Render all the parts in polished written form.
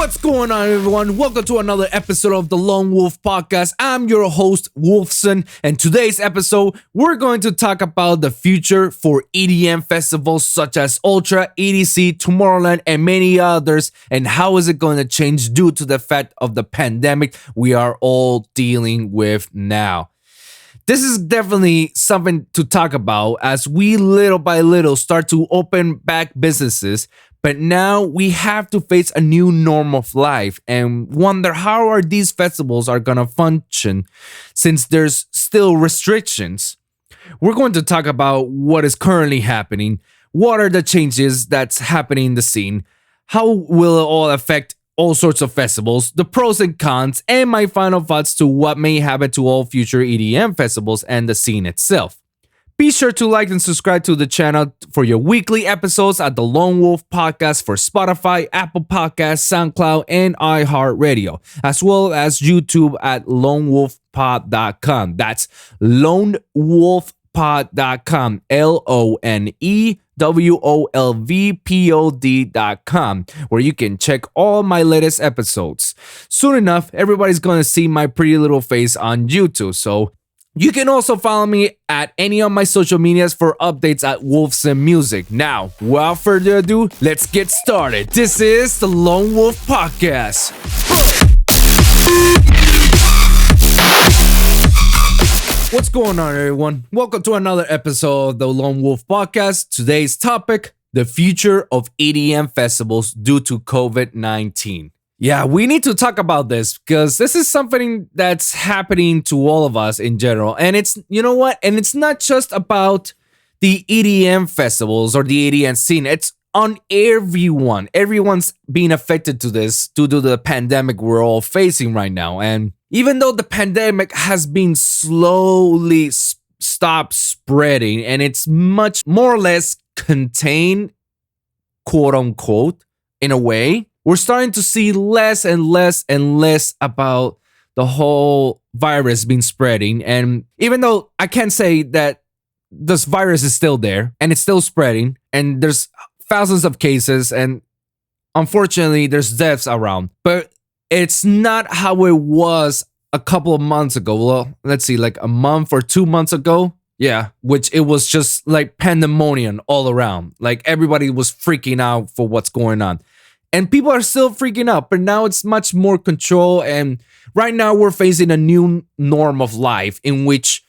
What's going on, everyone? Welcome to another episode of the Lone Wolv Podcast. I'm your host, Wolfson, and today's episode, we're going to talk about the future for EDM festivals such as Ultra, EDC, Tomorrowland, and many others, and how is it going to change due to the fact of the pandemic we are all dealing with now. This is definitely something to talk about as we little by little start to open back businesses. But now we have to face a new norm of life and wonder how are these festivals are going to function since there's still restrictions. We're going to talk about what is currently happening, what are the changes that's happening in the scene, how will it all affect all sorts of festivals, the pros and cons, and my final thoughts to what may happen to all future EDM festivals and the scene itself. Be sure to like and subscribe to the channel for your weekly episodes at the Lone Wolv Podcast for Spotify, Apple Podcasts, SoundCloud, and iHeartRadio, as well as YouTube at lonewolfpod.com. That's lonewolfpod.com, LONEWOLVPOD.com, where you can check all my latest episodes. Soon enough, everybody's going to see my pretty little face on YouTube, so you can also follow me at any of my social medias for updates at Wolfson Music. Now, without further ado, let's get started. This is the Lone Wolv Podcast. What's going on, everyone? Welcome to another episode of the Lone Wolv Podcast. Today's topic, the future of EDM festivals due to COVID-19. Yeah, we need to talk about this because this is something that's happening to all of us in general. And it's, you know what? And it's not just about the EDM festivals or the EDM scene. It's on everyone. Everyone's being affected to this due to the pandemic we're all facing right now. And even though the pandemic has been slowly stopped spreading and it's much more or less contained, quote unquote, in a way, we're starting to see less and less and less about the whole virus being spreading. And even though I can say that this virus is still there and it's still spreading and there's thousands of cases and unfortunately there's deaths around, but it's not how it was a couple of months ago. Well, let's see, like a month or 2 months ago. Yeah, which it was just like pandemonium all around. Like everybody was freaking out for what's going on. And people are still freaking out, but now it's much more control. And right now we're facing a new norm of life in which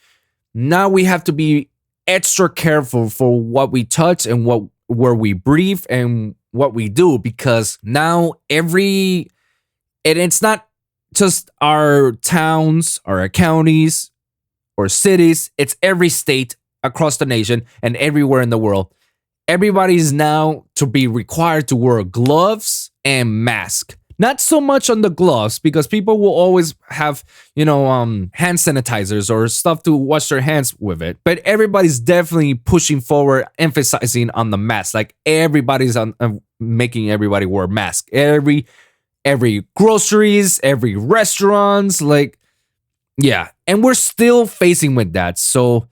now we have to be extra careful for what we touch and where we breathe and what we do, because now and it's not just our towns or our counties or cities, it's every state across the nation and everywhere in the world. Everybody's now to be required to wear gloves and mask. Not so much on the gloves because people will always have, hand sanitizers or stuff to wash their hands with it. But everybody's definitely pushing forward, emphasizing on the mask. Like everybody's on making everybody wear masks. Every groceries, every restaurants, like, yeah. And we're still facing with that. So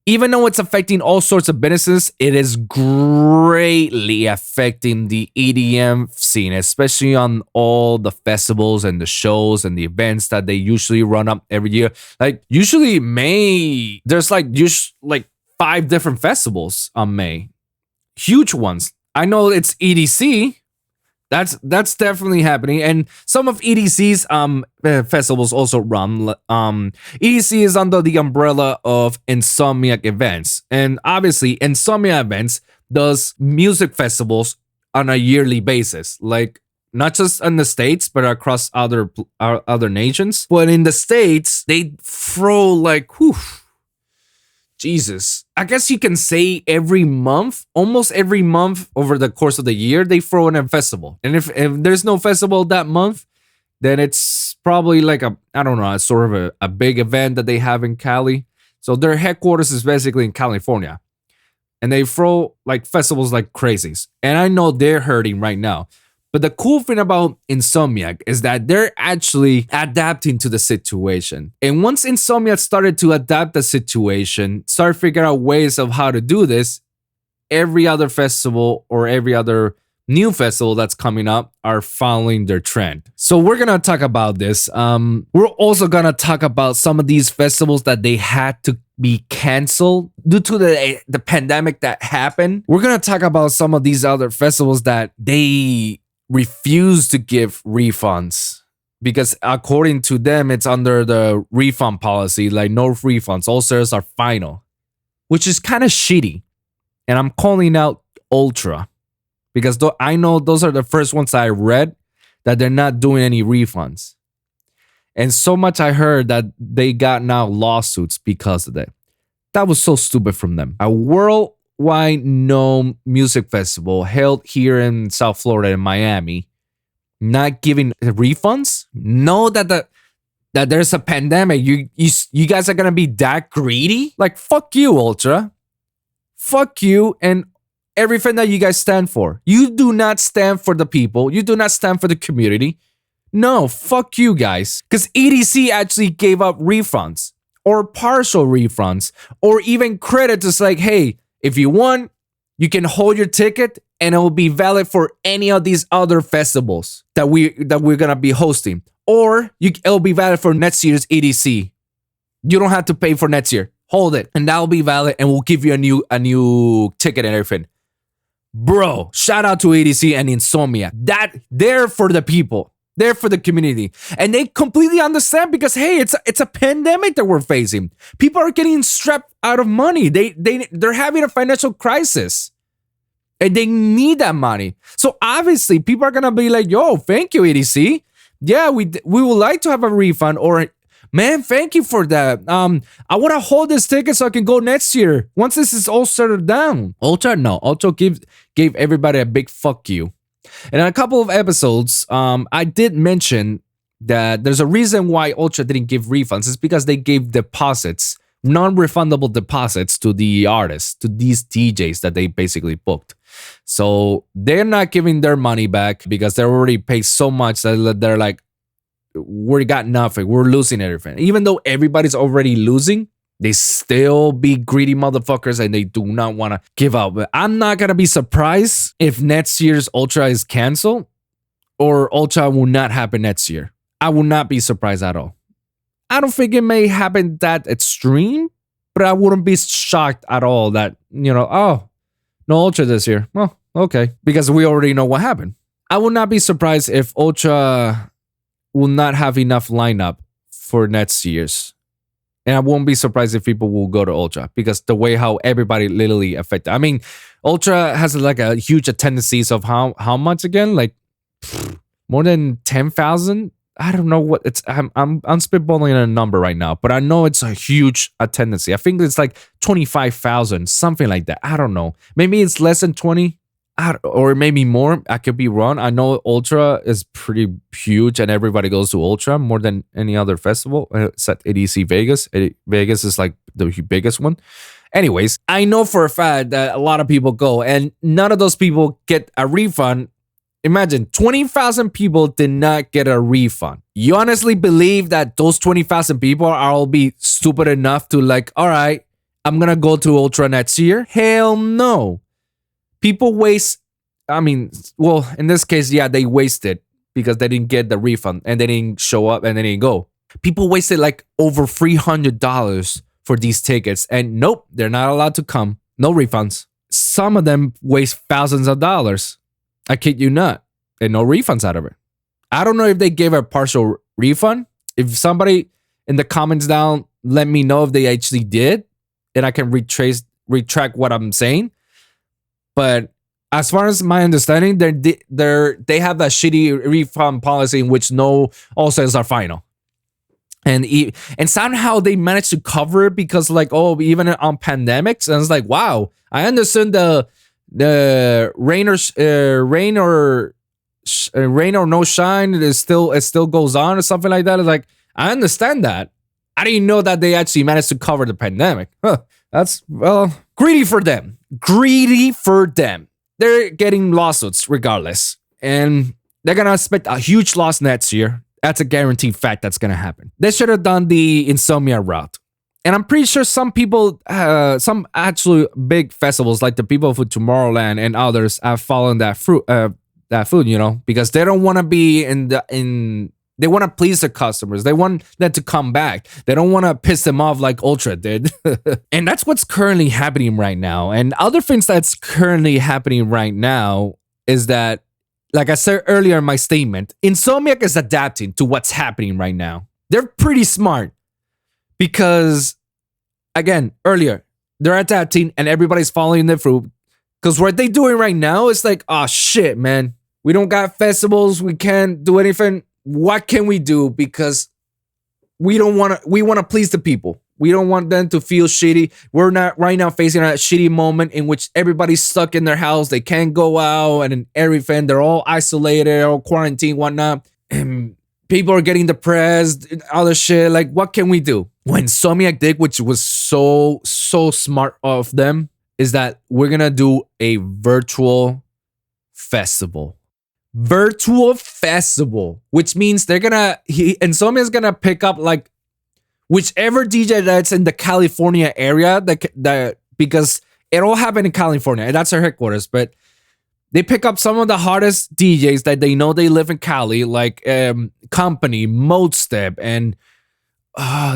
even though it's affecting all sorts of businesses, it is greatly affecting the EDM scene, especially on all the festivals and the shows and the events that they usually run up every year. Like usually May, there's like 5 different festivals on May, huge ones. I know it's EDC. That's definitely happening, and some of EDC's festivals also run. EDC is under the umbrella of Insomniac Events, and obviously Insomniac Events does music festivals on a yearly basis, like not just in the States but across other nations. But in the States, they throw like, Jesus, I guess you can say almost every month over the course of the year, they throw in a festival. And if there's no festival that month, then it's probably like a sort of a big event that they have in Cali. So their headquarters is basically in California. And they throw like festivals like crazies. And I know they're hurting right now. But the cool thing about Insomniac is that they're actually adapting to the situation. And once Insomniac started to adapt the situation, start figuring out ways of how to do this, every other festival or every other new festival that's coming up are following their trend. So we're gonna talk about this. We're also gonna talk about some of these festivals that they had to be canceled due to the pandemic that happened. We're gonna talk about some of these other festivals that they refuse to give refunds because according to them, it's under the refund policy, like no refunds. All sales are final, which is kind of shitty. And I'm calling out Ultra because I know those are the first ones I read that they're not doing any refunds. And so much I heard that they got now lawsuits because of that. That was so stupid from them. A worldwide known music festival held here in South Florida in Miami, not giving refunds. Know that there's a pandemic. You guys are gonna be that greedy? Like fuck you, Ultra. Fuck you and everything that you guys stand for. You do not stand for the people. You do not stand for the community. No, fuck you guys. Because EDC actually gave up refunds or partial refunds or even credit. It's like, hey, if you want, you can hold your ticket and it will be valid for any of these other festivals that we're gonna be hosting. Or it'll be valid for next year's EDC. You don't have to pay for next year. Hold it, and that'll be valid, and we'll give you a new ticket and everything. Bro, shout out to EDC and Insomnia. They're for the people. They're for the community. And they completely understand because, hey, it's a pandemic that we're facing. People are getting strapped out of money. They're having a financial crisis. And they need that money. So obviously, people are going to be like, yo, thank you, EDC. Yeah, we would like to have a refund or... Man, thank you for that. I want to hold this ticket so I can go next year. Once this is all settled down. Ultra, no. Ultra gave everybody a big fuck you. And in a couple of episodes, I did mention that there's a reason why Ultra didn't give refunds. It's because they gave deposits, non-refundable deposits to the artists, to these DJs that they basically booked. So they're not giving their money back because they already paid so much that they're like, we got nothing. We're losing everything. Even though everybody's already losing, they still be greedy motherfuckers and they do not want to give up. But I'm not going to be surprised if next year's Ultra is canceled or Ultra will not happen next year. I will not be surprised at all. I don't think it may happen that extreme, but I wouldn't be shocked at all that, oh, no Ultra this year. Well, okay. Because we already know what happened. I would not be surprised if Ultra will not have enough lineup for next year's. And I won't be surprised if people will go to Ultra because the way how everybody literally affected. I mean, Ultra has like a huge attendances of how much again? Like more than 10,000? I don't know what it's. I'm spitballing a number right now, but I know it's a huge attendance. I think it's like 25,000, something like that. I don't know. Maybe it's less than 20. Or maybe more. I could be wrong. I know Ultra is pretty huge and everybody goes to Ultra more than any other festival except EDC Vegas. Vegas is like the biggest one. Anyways, I know for a fact that a lot of people go and none of those people get a refund. Imagine 20,000 people did not get a refund. You honestly believe that those 20,000 people are all be stupid enough to like, all right, I'm going to go to Ultra next year? Hell no. People waste, in this case, yeah, they wasted because they didn't get the refund and they didn't show up and they didn't go. People wasted like over $300 for these tickets and nope, they're not allowed to come. No refunds. Some of them waste thousands of dollars. I kid you not. And no refunds out of it. I don't know if they gave a partial refund. If somebody in the comments down, let me know if they actually did and I can retract what I'm saying. But as far as my understanding, they have that shitty refund policy in which all sales are final, and somehow they managed to cover it because like even on pandemics, and it's like wow, I understand the rain or no shine it still goes on or something like that. It's like I understand that. I didn't know that they actually managed to cover the pandemic. That's greedy for them. Greedy for them. They're getting lawsuits regardless. And they're going to expect a huge loss next year. That's a guaranteed fact that's going to happen. They should have done the Insomnia route. And I'm pretty sure some people, some actually big festivals like the people for Tomorrowland and others have followed that food, because they don't want to be they want to please their customers. They want them to come back. They don't want to piss them off like Ultra did. And that's what's currently happening right now. And other things that's currently happening right now is that, like I said earlier in my statement, Insomniac is adapting to what's happening right now. They're pretty smart because, again, earlier, they're adapting and everybody's following them through. Because what they're doing right now is like, oh shit, man. We don't got festivals. We can't do anything. What can we do? Because we want to please the people. We don't want them to feel shitty. We're not right now facing a shitty moment in which everybody's stuck in their house. They can't go out and everything. They're all isolated or quarantined, whatnot. And people are getting depressed, other shit. Like, what can we do? When Insomniac did, which was so smart of them, is that we're going to do a virtual festival. Virtual festival, which means Insomniac's gonna pick up like whichever DJ that's in the California area, because it all happened in California and that's their headquarters, but they pick up some of the hottest DJs that they know they live in Cali, like Company, Modestep, and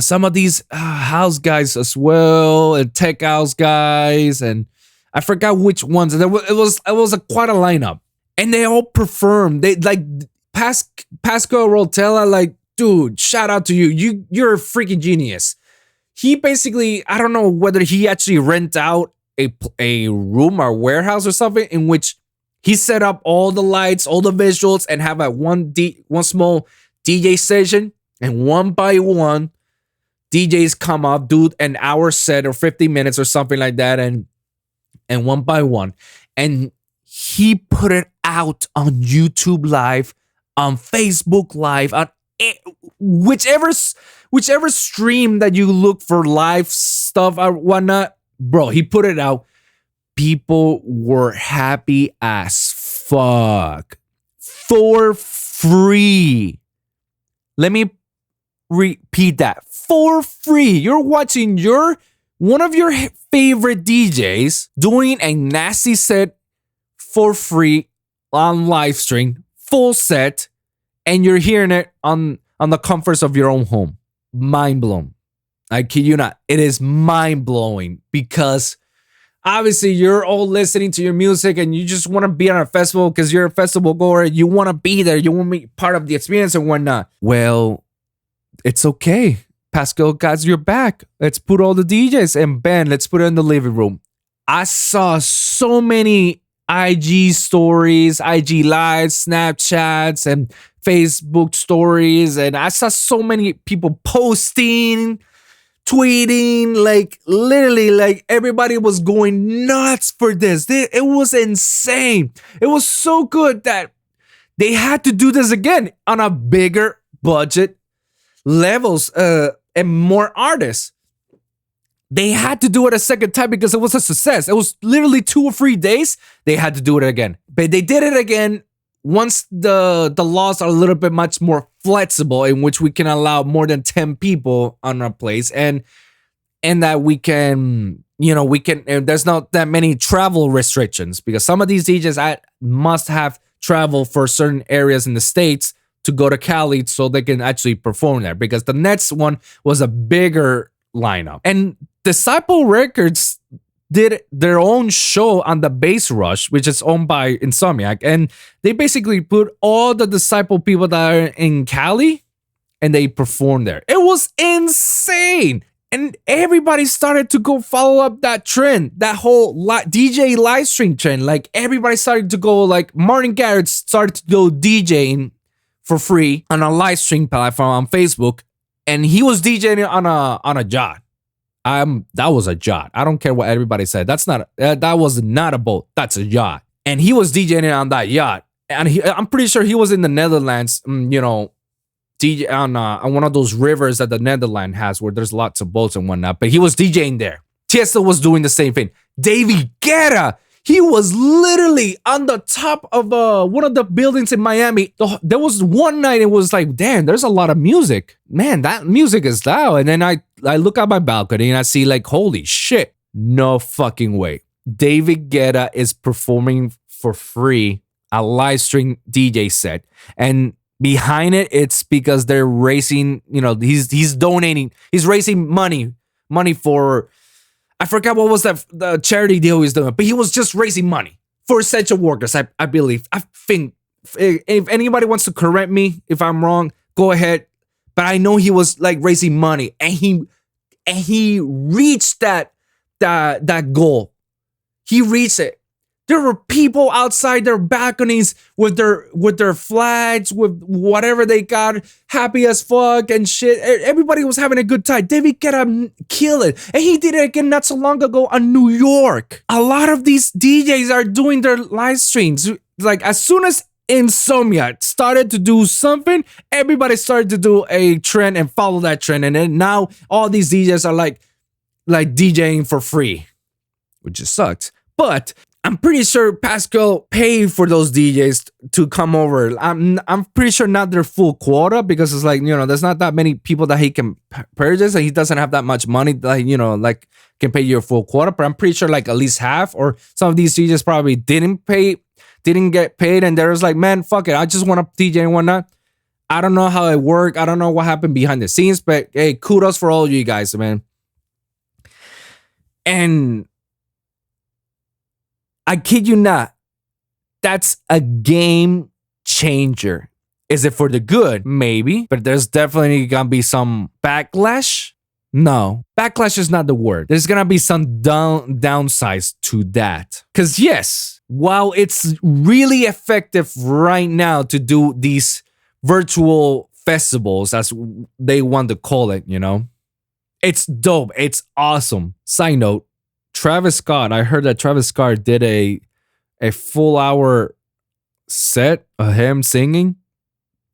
some of these house guys as well, and tech house guys, and I forgot which ones. It was quite a lineup. And they all perform. They like Pascal Rotella, like, dude, shout out to you. You're a freaking genius. He basically, I don't know whether he actually rent out a room or warehouse or something in which he set up all the lights, all the visuals, and have one small DJ station. And one by one, DJs come up, do an hour set or 50 minutes or something like that, and one by one. And he put it out on YouTube Live, on Facebook Live, on whichever stream that you look for live stuff or whatnot, bro. He put it out. People were happy as fuck for free. Let me repeat that. For free. You're watching one of your favorite DJs doing a nasty set for free on live stream, full set, and you're hearing it on the comforts of your own home. Mind blown. I kid you not. It is mind blowing because obviously you're all listening to your music and you just want to be on a festival because you're a festival goer. You want to be there. You want to be part of the experience and whatnot. Well, it's okay. Pascal got your back. Let's put all the DJs and Ben, let's put it in the living room. I saw so many IG stories, IG lives, Snapchats, and Facebook stories. And I saw so many people posting, tweeting, like literally like everybody was going nuts for this. It was insane. It was so good that they had to do this again on a bigger budget levels and more artists. They had to do it a second time because it was a success. It was literally 2 or 3 days. They had to do it again. But they did it again once the laws are a little bit much more flexible, in which we can allow more than 10 people on our place, and that we can, there's not that many travel restrictions, because some of these DJs must have travel for certain areas in the States to go to Cali so they can actually perform there, because the next one was a bigger lineup. And Disciple Records did their own show on the Bass Rush, which is owned by Insomniac, and they basically put all the Disciple people that are in Cali and they performed there. It was insane. And everybody started to go follow up that trend, that whole DJ live stream trend. Like everybody started to go, like Martin Garrix started to go DJing for free on a live stream platform on Facebook, and he was DJing on a yacht. That was a yacht. I don't care what everybody said. That was not a boat. That's a yacht. And he was DJing on that yacht. And I'm pretty sure he was in the Netherlands, DJ on one of those rivers that the Netherlands has where there's lots of boats and whatnot. But he was DJing there. Tiesto was doing the same thing. David Guetta, he was literally on the top of one of the buildings in Miami. There was one night it was like, damn, there's a lot of music. Man, that music is loud. And then I I look out my balcony and I see like, holy shit, no fucking way. David Guetta is performing for free a live stream DJ set. And behind it, it's because they're raising, he's donating, he's raising money for, I forgot what was the charity deal he's doing, but he was just raising money for essential workers, I believe. I think if anybody wants to correct me if I'm wrong, go ahead. But I know he was like raising money, and he reached that goal. He reached it. There were people outside their balconies with their flags, with whatever they got, happy as fuck and shit. Everybody was having a good time. David Guetta killed it. And he did it again not so long ago in New York. A lot of these DJs are doing their live streams. Like, as soon as Insomnia started to do something, everybody started to do a trend and follow that trend. And then now all these DJs are like DJing for free, which just sucks. But I'm pretty sure Pascal paid for those DJs to come over. I'm pretty sure not their full quota, because it's like, there's not that many people that he can purchase, and he doesn't have that much money that, can pay your full quota. But I'm pretty sure like at least half, or some of these DJs probably didn't get paid, and they're just like, man, fuck it, I just want to DJ and whatnot. I don't know how it worked. I don't know what happened behind the scenes, but hey, kudos for all of you guys, man. And I kid you not, that's a game changer. Is it for the good? Maybe, but there's definitely gonna be some backlash. No, backlash is not the word. There's gonna be some downsides to that. Because yes, while it's really effective right now to do these virtual festivals, as they want to call it, it's dope. It's awesome. Side note, Travis Scott, I heard that Travis Scott did a full hour set of him singing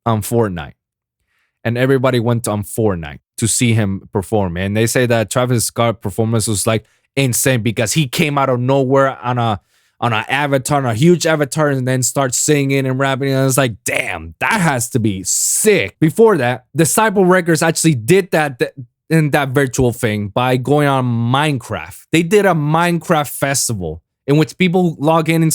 on Fortnite. And everybody went on Fortnite to see him perform. And they say that Travis Scott performance was like insane, because he came out of nowhere on an avatar, on a huge avatar, and then starts singing and rapping. And I was like, damn, that has to be sick. Before that, Disciple Records actually did that in that virtual thing by going on Minecraft. They did a Minecraft festival in which people log into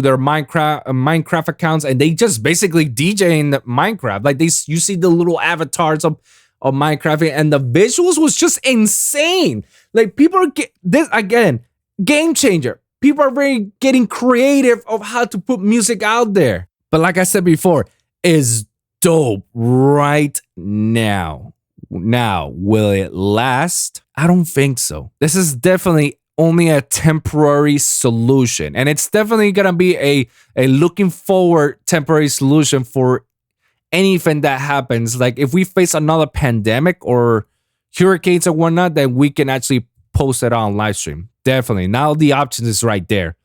their Minecraft accounts, and they just basically DJ in the Minecraft. Like, you see the little avatars of Minecraft, and the visuals was just insane. Like, people are this again, game changer. People are getting creative of how to put music out there. But like I said before, is dope right now. Now, will it last? I don't think so. This is definitely only a temporary solution. And it's definitely going to be a looking forward temporary solution for anything that happens. Like, if we face another pandemic or hurricanes or whatnot, then we can actually post it on live stream. Definitely. Now the option is right there.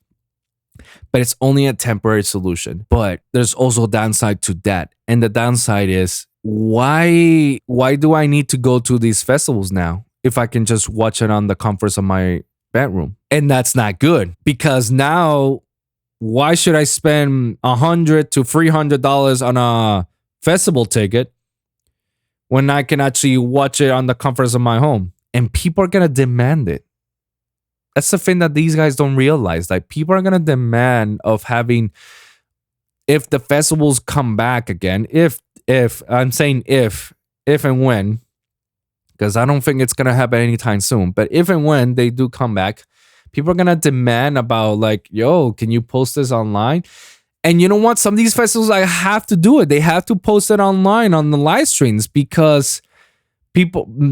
But it's only a temporary solution. But there's also a downside to that. And the downside is, why do I need to go to these festivals now if I can just watch it on the comforts of my bedroom? And that's not good, because now why should I spend $100 to $300 on a festival ticket when I can actually watch it on the comforts of my home? And people are gonna demand it. That's the thing that these guys don't realize. Like, people are gonna demand of having, if the festivals come back again, if I'm saying if and when, because I don't think it's gonna happen anytime soon, but if and when they do come back, people are gonna demand about, like, yo, can you post this online? And you know what? Some of these festivals, I have to do it. They have to post it online on the live streams, because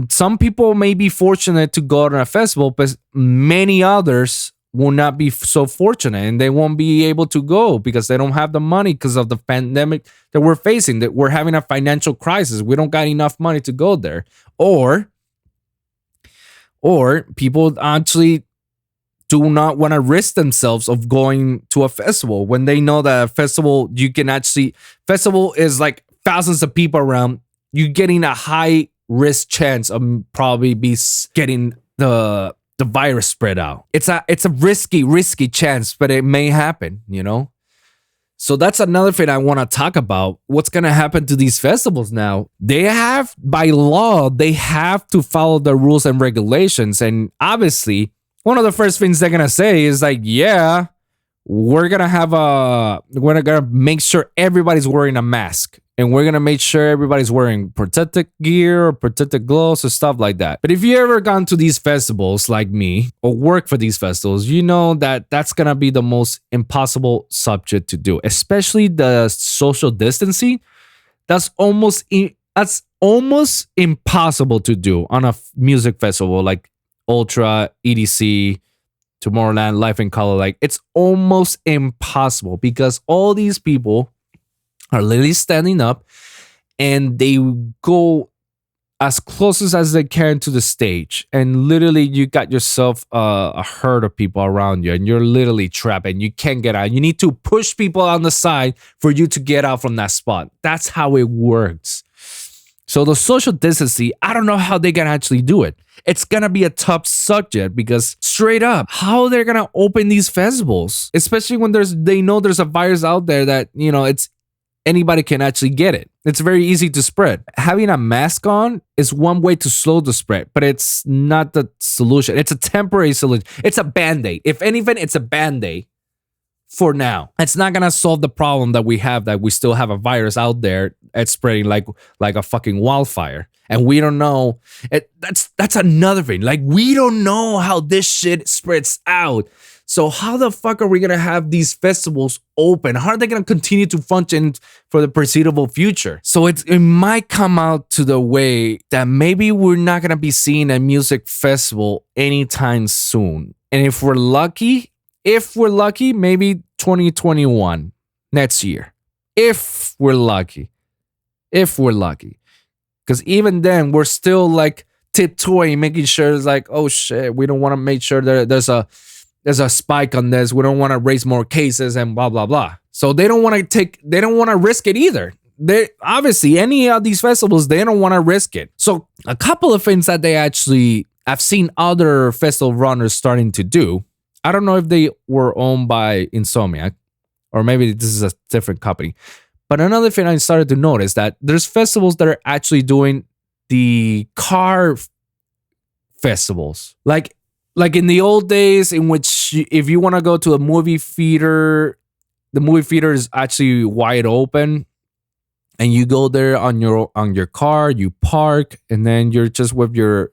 some people may be fortunate to go to a festival, but many others will not be so fortunate, and they won't be able to go because they don't have the money because of the pandemic that we're facing, that we're having a financial crisis. We don't got enough money to go there. Or people actually do not want to risk themselves of going to a festival when they know that a festival, festival is like thousands of people around. You're getting a high risk chance of probably be getting the virus spread out. It's a risky chance, but it may happen, So that's another thing I want to talk about. What's going to happen to these festivals now? They have, by law, they have to follow the rules and regulations. And obviously, one of the first things they're going to say is like, yeah, we're going to make sure everybody's wearing a mask. And we're going to make sure everybody's wearing protective gear or protective gloves or stuff like that. But if you ever gone to these festivals like me or work for these festivals, you know that that's going to be the most impossible subject to do, especially the social distancing. That's almost impossible to do on a music festival like Ultra, EDC, Tomorrowland, Life in Color. Like, it's almost impossible because all these people are literally standing up and they go as close as they can to the stage, and literally you got yourself a herd of people around you and you're literally trapped and you can't get out. You need to push people on the side for you to get out from that spot. That's how it works. So the social distancing, I don't know how they can actually do it. It's gonna be a tough subject because straight up, how they're gonna open these festivals, especially when they know there's a virus out there that, you know, it's anybody can actually get it. It's very easy to spread. Having a mask on is one way to slow the spread, but it's not the solution. It's a temporary solution. It's a band-aid. If anything, it's a band-aid for now. It's not gonna solve the problem that we have, that we still have a virus out there that's spreading like a fucking wildfire. And we don't know. That's another thing. Like, we don't know how this shit spreads out. So how the fuck are we going to have these festivals open? How are they going to continue to function for the foreseeable future? So it might come out to the way that maybe we're not going to be seeing a music festival anytime soon. And if we're lucky, maybe 2021, next year. If we're lucky. Because even then, we're still like tiptoeing, making sure it's like, oh shit, we don't want to make sure that there's a spike on this. We don't want to raise more cases and blah, blah, blah. So they don't want to risk it either. They obviously, any of these festivals, they don't want to risk it. So a couple of things that I've seen other festival runners starting to do. I don't know if they were owned by Insomniac or maybe this is a different company. But another thing I started to notice that there's festivals that are actually doing the car festivals. Like in the old days, in which if you want to go to a movie theater, the movie theater is actually wide open, and you go there on your car, you park, and then you're just with your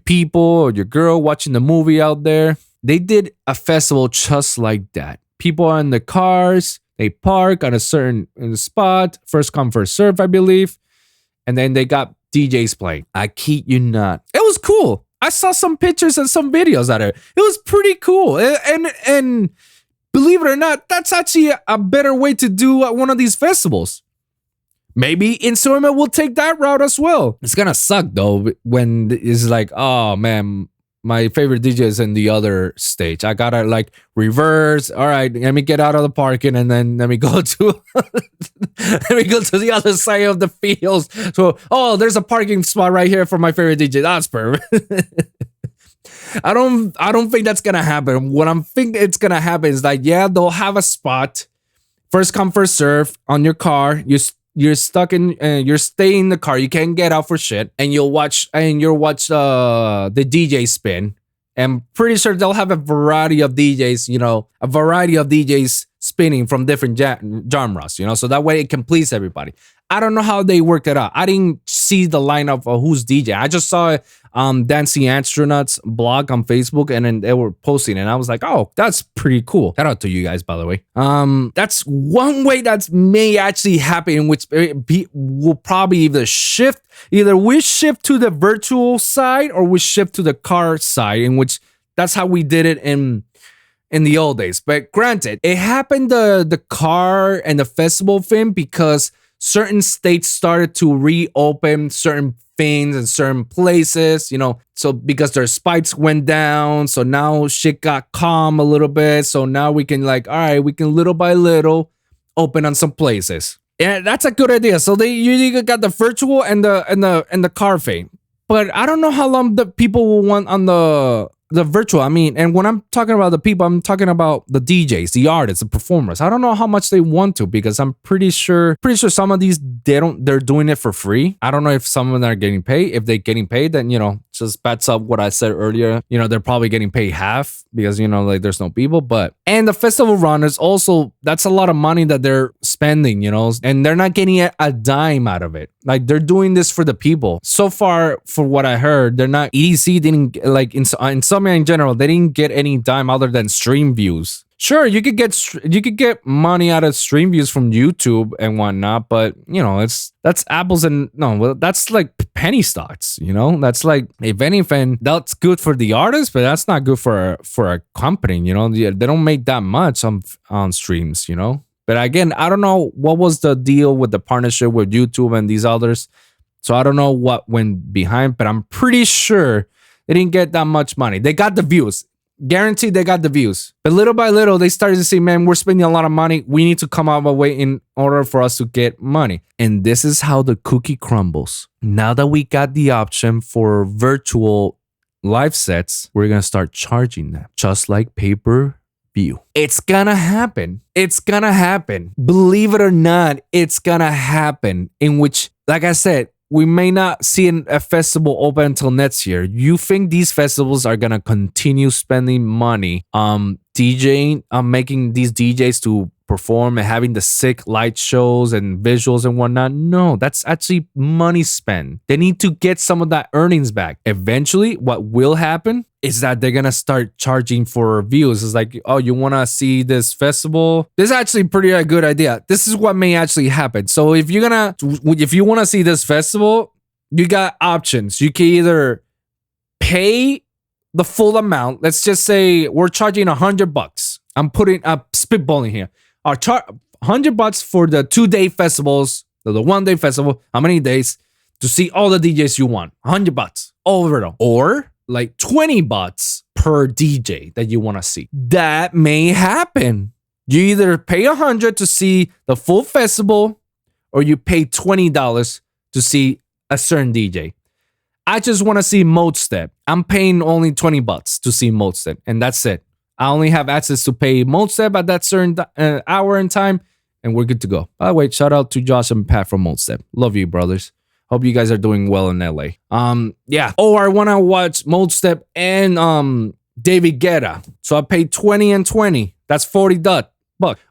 people or your girl watching the movie out there. They did a festival just like that. People are in the cars, they park on a certain spot, first come first serve, I believe, and then they got DJs playing. I kid you not, it was cool. I saw some pictures and some videos of it. It was pretty cool. And believe it or not, that's actually a better way to do one of these festivals. Maybe Insomnia will take that route as well. It's gonna suck though when it's like, oh man, my favorite DJ is in the other stage. I gotta like reverse. All right, let me get out of the parking and then let me go to the other side of the fields. So, oh, there's a parking spot right here for my favorite DJ. That's perfect. I don't think that's gonna happen. What I'm thinking it's gonna happen is like, yeah, they'll have a spot, first come first serve on your car. You're stuck in, you're staying in the car. You can't get out for shit, and you'll watch the DJ spin. And pretty sure they'll have a variety of DJs, spinning from different genres, so that way it can please everybody. I don't know how they worked it out. I didn't see the lineup of who's DJ. I just saw Dancing Astronauts blog on Facebook, and then they were posting, and I was like, oh, that's pretty cool. Shout out to you guys, by the way. That's one way that may actually happen, in which will probably either we shift to the virtual side or we shift to the car side, in which that's how we did it in the old days. But granted, it happened the car and the festival thing because certain states started to reopen certain things in certain places, so because their spikes went down, so now shit got calm a little bit, so now we can all right, we can little by little open on some places. Yeah, that's a good idea. So you got the virtual and the car thing, but I don't know how long the people will want on the virtual, I mean, and when I'm talking about the people, I'm talking about the DJs, the artists, the performers. I don't know how much they want to, because I'm pretty sure some of these they're doing it for free. I don't know if some of them are getting paid. If they're getting paid, then just backs up what I said earlier. They're probably getting paid half because like there's no people. But and the festival runners also, that's a lot of money that they're spending, and they're not getting a dime out of it. Like, they're doing this for the people. So far, for what I heard, they're not, EDC didn't, like, Insomnia in general, they didn't get any dime other than stream views. Sure, you could get money out of stream views from YouTube and whatnot, but that's apples and that's like penny stocks. That's like, if anything, that's good for the artist, but that's not good for a company. They don't make that much on streams. But again, I don't know what was the deal with the partnership with YouTube and these others. So I don't know what went behind, but I'm pretty sure they didn't get that much money. They got the views. Guaranteed they got the views. But little by little, they started to say, man, we're spending a lot of money. We need to come out of a way in order for us to get money. And this is how the cookie crumbles. Now that we got the option for virtual live sets, we're going to start charging them, just like pay-per-view. It's gonna happen. It's gonna happen. Believe it or not, it's gonna happen. In which, like I said, we may not see a festival open until next year. You think these festivals are gonna continue spending money DJing, making these DJs to perform and having the sick light shows and visuals and whatnot? No, that's actually money spent. They need to get some of that earnings back. Eventually, what will happen is that they're gonna start charging for views. It's like, oh, you wanna see this festival? This is actually pretty a good idea. This is what may actually happen. So if you wanna see this festival, you got options. You can either pay the full amount. Let's just say we're charging $100. I'm putting up spitballing here. Our $100 for the 2-day festivals, the 1-day festival. How many days to see all the DJs you want? $100 overall, or like $20 per DJ that you want to see. That may happen. You either pay $100 to see the full festival, or you pay $20 to see a certain DJ. I just want to see Mode Step. I'm paying only $20 to see Mode Step, and that's it. I only have access to pay Mode Step at that certain hour and time, and we're good to go. By the way, shout out to Josh and Pat from Mode Step. Love you, brothers. Hope you guys are doing well in LA. Yeah. Oh, I want to watch Mode Step and David Guetta. So I paid 20 and 20. That's $40.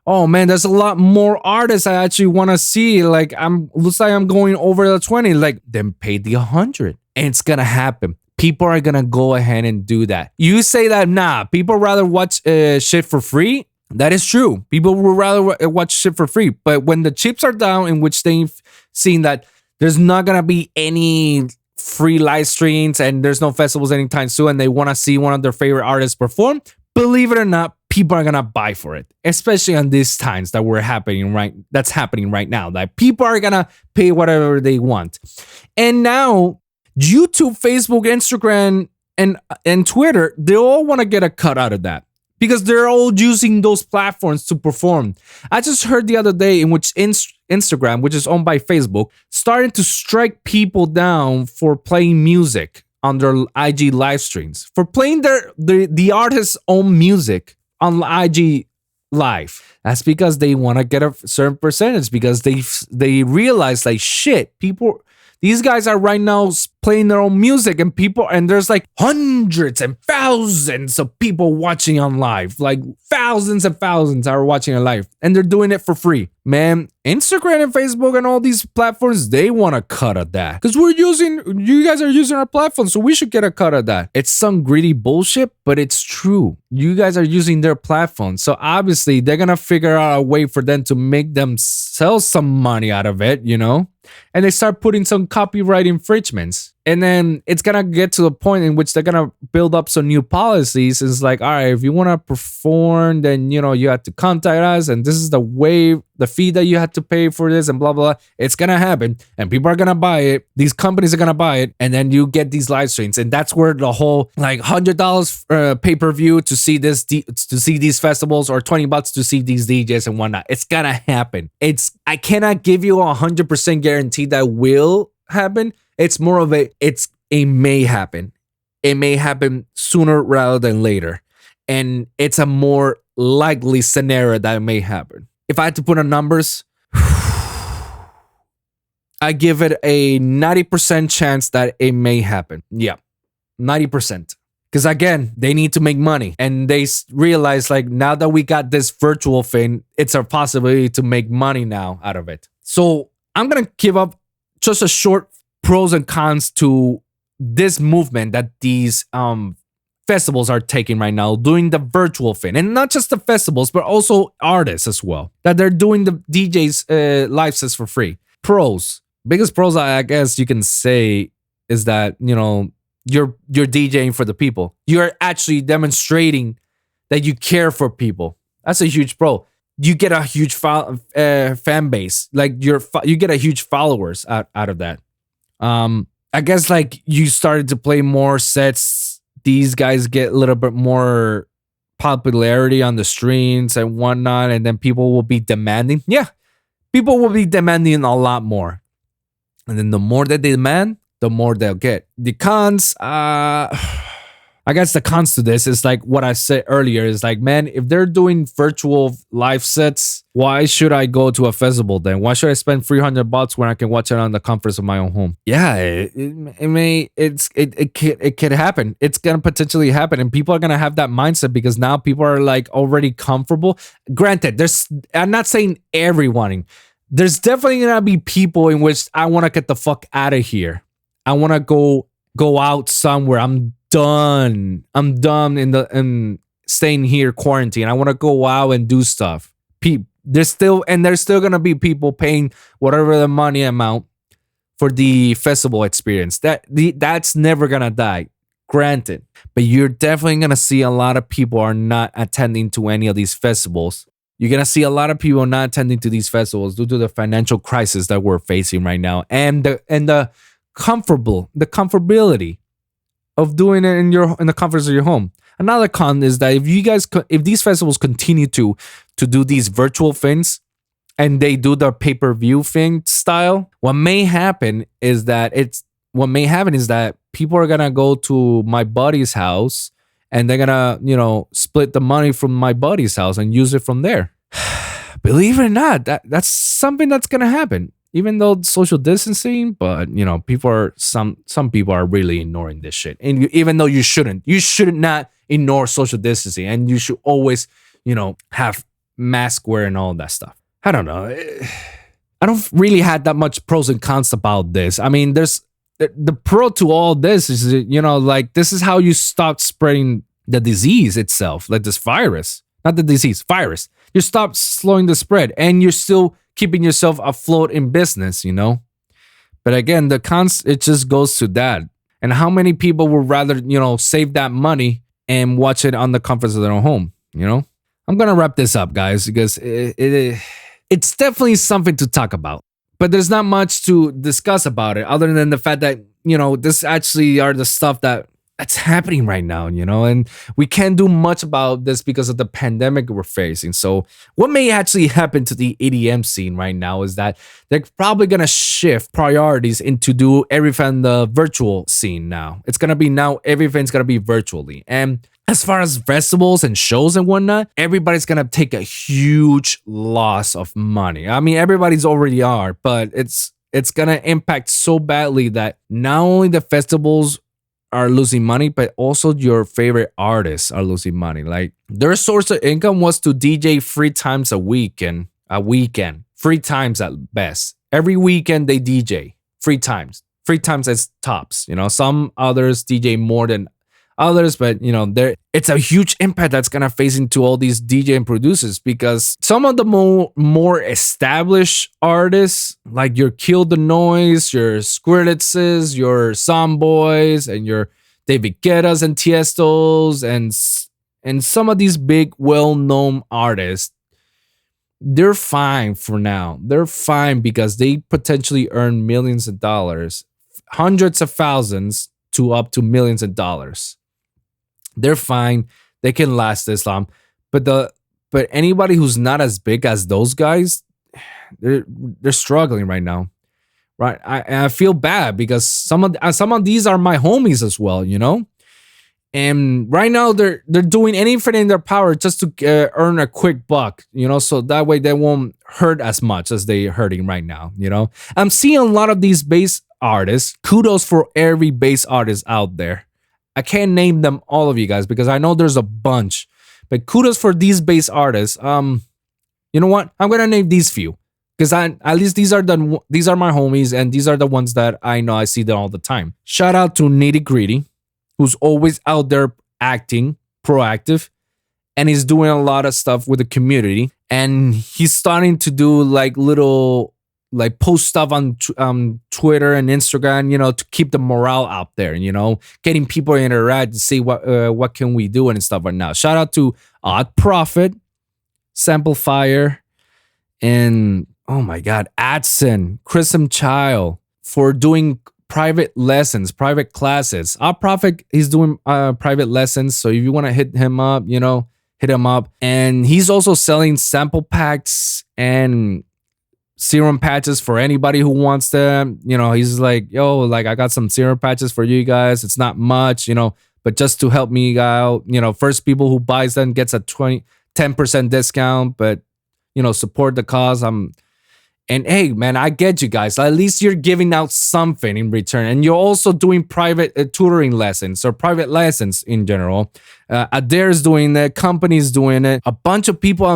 Oh man, there's a lot more artists I actually want to see. Like, looks like I'm going over the 20. Like, then pay the 100. And it's gonna happen. People are gonna go ahead and do that. You say that, nah, people rather watch shit for free. That is true. People would rather watch shit for free. But when the chips are down, in which they've seen that there's not gonna be any free live streams and there's no festivals anytime soon, and they want to see one of their favorite artists perform, believe it or not, people are gonna buy for it. Especially on these times that's happening right now. That people are gonna pay whatever they want. And now YouTube, Facebook, Instagram, and Twitter, they all want to get a cut out of that, because they're all using those platforms to perform. I just heard the other day in which Instagram, which is owned by Facebook, started to strike people down for playing music on their IG live streams, for playing the artist's own music on IG live. That's because they want to get a certain percentage, because they realize, like, shit, these guys are right now playing their own music, and there's like hundreds and thousands of people watching on live. Like, thousands and thousands are watching it live, and they're doing it for free. Man, Instagram and Facebook and all these platforms, they want a cut of that, because you guys are using our platform, so we should get a cut of that. It's some greedy bullshit, but it's true. You guys are using their platform, so obviously they're gonna figure out a way for them to make themselves some money out of it, and they start putting some copyright infringements. And then it's going to get to the point in which they're going to build up some new policies. It's like, all right, if you want to perform, then, you have to contact us. And this is the fee that you have to pay for this, and blah, blah, blah. It's going to happen. And people are going to buy it. These companies are going to buy it. And then you get these live streams. And that's where the whole, like, $100 pay-per-view to see these festivals, or $20 to see these DJs and whatnot. It's going to happen. I cannot give you 100% guarantee that will happen. It's more of it may happen. it may happen sooner rather than later. And it's a more likely scenario that it may happen. If I had to put on numbers, I give it a 90% chance that it may happen. Yeah, 90%. Because again, they need to make money. And they realize, like, now that we got this virtual thing, it's a possibility to make money now out of it. So I'm going to give up just a short pros and cons to this movement that these festivals are taking right now, doing the virtual thing. And not just the festivals, but also artists as well, that they're doing the DJs live sets for free. Pros. Biggest pros, I guess you can say, is that, you know, you're DJing for the people. You're actually demonstrating that you care for people. That's a huge pro. You get a huge fan base. Like you get a huge followers out of that. I guess like you started to play more sets. These guys get a little bit more popularity on the streams and whatnot, and then people will be demanding. Yeah, people will be demanding a lot more. And then the more that they demand, the more they'll get. The cons, I guess the cons to this is like what I said earlier, is like, man, if they're doing virtual live sets, why should I go to a festival then? Why should I spend $300 when I can watch it on the comforts of my own home? Yeah, it could happen. It's gonna potentially happen, and people are gonna have that mindset because now people are like already comfortable. Granted, I'm not saying everyone. There's definitely gonna be people in which I want to get the fuck out of here. I want to go out somewhere. I'm done in staying here quarantine. I want to go out and do stuff. There's still gonna be people paying whatever the money amount for the festival experience. That's never gonna die. Granted, but you're definitely gonna see a lot of people are not attending to any of these festivals. You're going to see a lot of people not attending to these festivals due to the financial crisis that we're facing right now, and the comfortability of doing it in the comforts of your home. Another con is that if these festivals continue to do these virtual things and they do the pay-per-view thing style, what may happen is that people are going to go to my buddy's house and they're gonna, split the money from my buddy's house and use it from there. Believe it or not, that's something that's gonna happen. Even though social distancing, but some people are really ignoring this shit. And even though you should not ignore social distancing, and you should always, have mask wear and all that stuff. I don't know. I don't really have that much pros and cons about this. I mean, there's the pro to all this is, like, this is how you stop spreading the disease itself, like this virus, not the disease, virus. You stop slowing the spread, and you're still keeping yourself afloat in business, But again, the cons, it just goes to that. And how many people would rather, save that money and watch it on the comforts of their own home, I'm going to wrap this up, guys, because it's definitely something to talk about. But there's not much to discuss about it other than the fact that, this actually are the stuff that's happening right now, and we can't do much about this because of the pandemic we're facing. So what may actually happen to the EDM scene right now is that they're probably going to shift priorities into do everything in the virtual scene now. It's going to be now everything's going to be virtually. And as far as festivals and shows and whatnot, everybody's going to take a huge loss of money. I mean, everybody's already are, but it's going to impact so badly that not only the festivals are losing money, but also your favorite artists are losing money. Like, their source of income was to DJ 3 times a weekend, 3 times at best. Every weekend they DJ 3 times as tops. Some others DJ more than others, but it's a huge impact that's gonna face into all these DJ and producers, because some of the more established artists, like your Kill the Noise, your Skrilletzes, your Zomboys, and your David Guettas and Tiestos, and some of these big well-known artists, they're fine for now. They're fine because they potentially earn millions of dollars, hundreds of thousands to up to millions of dollars. They're fine. They can last this long. But anybody who's not as big as those guys, they're struggling right now. Right? I feel bad because some of these are my homies as well, And right now they're doing anything in their power just to earn a quick buck, so that way they won't hurt as much as they're hurting right now. I'm seeing a lot of these bass artists. Kudos for every bass artist out there. I can't name them all of you guys because I know there's a bunch, but kudos for these bass artists. You know what? I'm gonna name these few because at least these are my homies and these are the ones that I know. I see them all the time. Shout out to Nitty Gritty, who's always out there acting proactive, and he's doing a lot of stuff with the community. And he's starting to do like little post stuff on Twitter and Instagram, to keep the morale out there. Getting people to interact to see what can we do and stuff right now. Shout out to Odd Prophet, Samplifier, and oh my God, Adson, Chrism Child for doing private lessons, private classes. Our Prophet, he's doing private lessons. So if you want to hit him up, hit him up. And he's also selling sample packs and serum patches for anybody who wants them. He's like, yo, like I got some serum patches for you guys. It's not much, but just to help me out, first people who buys them gets a 10% discount, but support the cause. And hey, man, I get you guys. At least you're giving out something in return. And you're also doing private tutoring lessons or private lessons in general. Adair's doing it. Companies doing it. A bunch of people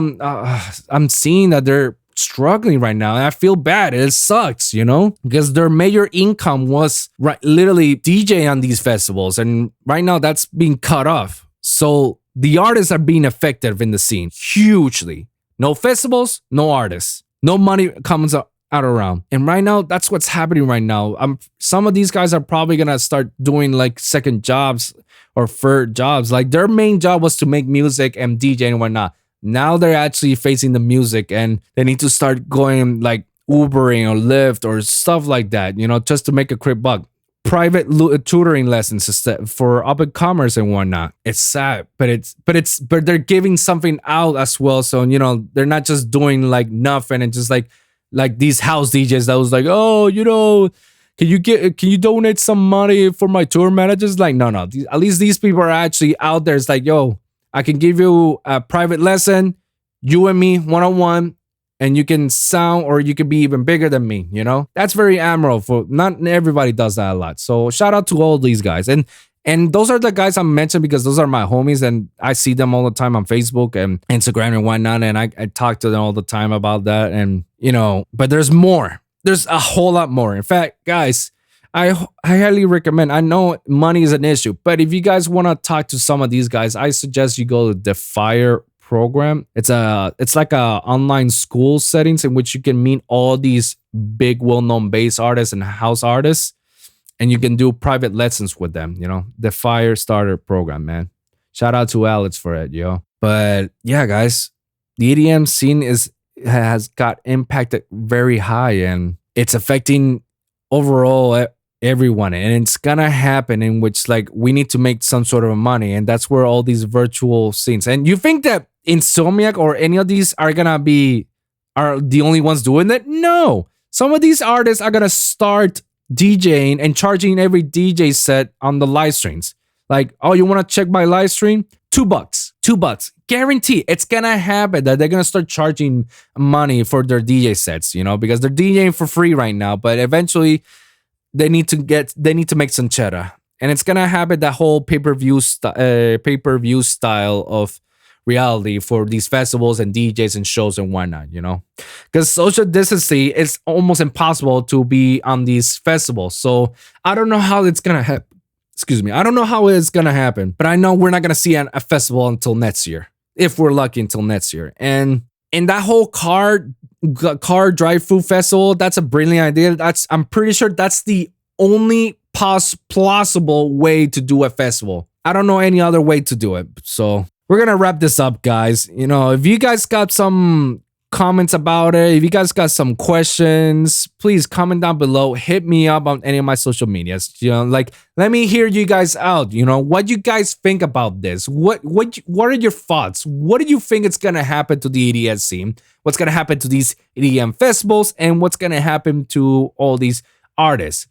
I'm seeing that they're struggling right now. And I feel bad. It sucks, because their major income was literally DJ on these festivals. And right now that's being cut off. So the artists are being affected in the scene hugely. No festivals, no artists. No money comes out around. And right now, that's what's happening right now. Some of these guys are probably going to start doing like second jobs or third jobs. Like their main job was to make music and DJ and whatnot. Now they're actually facing the music and they need to start going like Ubering or Lyft or stuff like that, just to make a quick buck. Private tutoring lessons for up and comers and whatnot. It's sad, but they're giving something out as well. So they're not just doing like nothing and just like these house DJs that was like, oh, can you donate some money for my tour managers? Like, no. At least these people are actually out there. It's like, yo, I can give you a private lesson, you and me, one-on-one. And you can sound, or you can be even bigger than me, That's very admirable. Not everybody does that a lot. So shout out to all these guys. And those are the guys I mentioned because those are my homies and I see them all the time on Facebook and Instagram and whatnot. And I talk to them all the time about that. And, but there's more. There's a whole lot more. In fact, guys, I highly recommend. I know money is an issue, but if you guys want to talk to some of these guys, I suggest you go to the Fire program. It's like a online school settings in which you can meet all these big well-known bass artists and house artists, and you can do private lessons with them. The Fire Starter program, man. Shout out to Alex for it, yo. But yeah, guys, the EDM scene has got impacted very high, and it's affecting overall everyone, and it's gonna happen in which like we need to make some sort of money, and that's where all these virtual scenes. And you think that Insomniac or any of these are the only ones doing that? No, some of these artists are gonna start DJing and charging every DJ set on the live streams. Like, oh, you want to check my live stream? $2, guarantee it's gonna happen that they're gonna start charging money for their DJ sets, because they're DJing for free right now, but eventually they need to make some cheddar, and it's gonna happen. That whole pay-per-view style of reality for these festivals and DJs and shows and whatnot, because social distancing is almost impossible to be on these festivals. So I don't know how it's gonna happen. I don't know how it's gonna happen, but I know we're not gonna see a festival until next year, if we're lucky until next year. And that whole car drive-through festival, that's a brilliant idea. I'm pretty sure that's the only plausible way to do a festival. I don't know any other way to do it. So we're gonna wrap this up, guys. If you guys got some comments about it, if you guys got some questions, please comment down below. Hit me up on any of my social medias. Let me hear you guys out. What you guys think about this? What are your thoughts? What do you think is gonna happen to the EDM scene? What's gonna happen to these EDM festivals? And what's gonna happen to all these artists?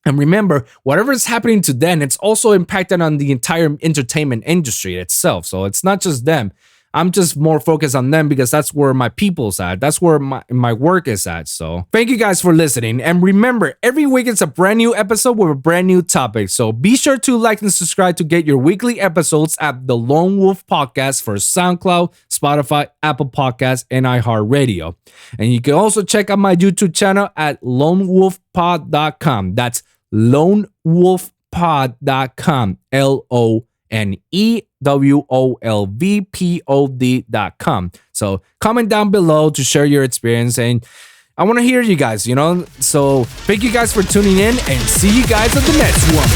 And remember, whatever is happening to them, it's also impacted on the entire entertainment industry itself. So it's not just them. I'm just more focused on them because that's where my people's at. That's where my work is at. So thank you guys for listening. And remember, every week it's a brand new episode with a brand new topic. So be sure to like and subscribe to get your weekly episodes at the Lone Wolv Podcast for SoundCloud, Spotify, Apple Podcasts, and iHeartRadio. And you can also check out my YouTube channel at lonewolfpod.com. That's lonewolfpod.com. LONEWOLVPOD.com. So comment down below to share your experience, and I want to hear you guys, So thank you guys for tuning in, and see you guys at the next one.